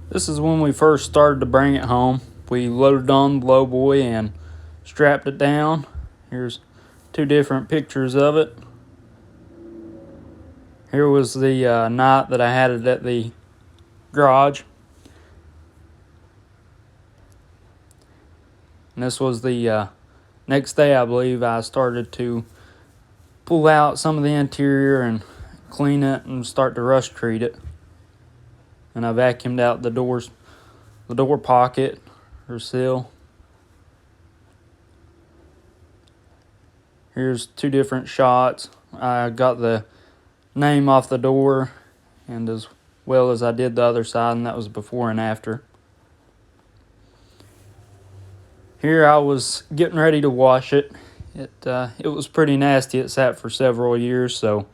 This is when we first started to bring it home. We loaded on the lowboy and strapped it down. Here's two different pictures of it. Here was the night that I had it at the garage. And this was the next day, I believe, I started to pull out some of the interior and clean it and start to rust treat it. And I vacuumed out the door pocket or sill. Here's two different shots. I got the name off the door, and as well as I did the other side, and that was before and after. Here I was getting ready to wash it. It was pretty nasty. It sat for several years, so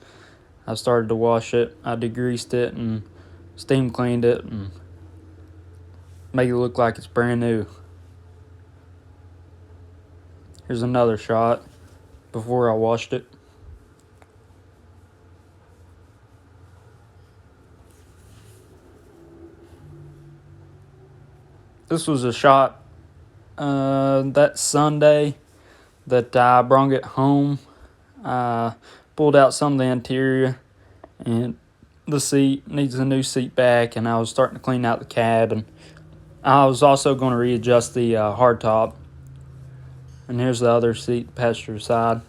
I started to wash it. I degreased it and steam cleaned it and make it look like it's brand new. Here's another shot before I washed it. This was a shot that Sunday that I brought it home. I pulled out some of the interior, and the seat needs a new seat back, and I was starting to clean out the cab, and I was also going to readjust the hardtop. And here's the other seat, passenger side.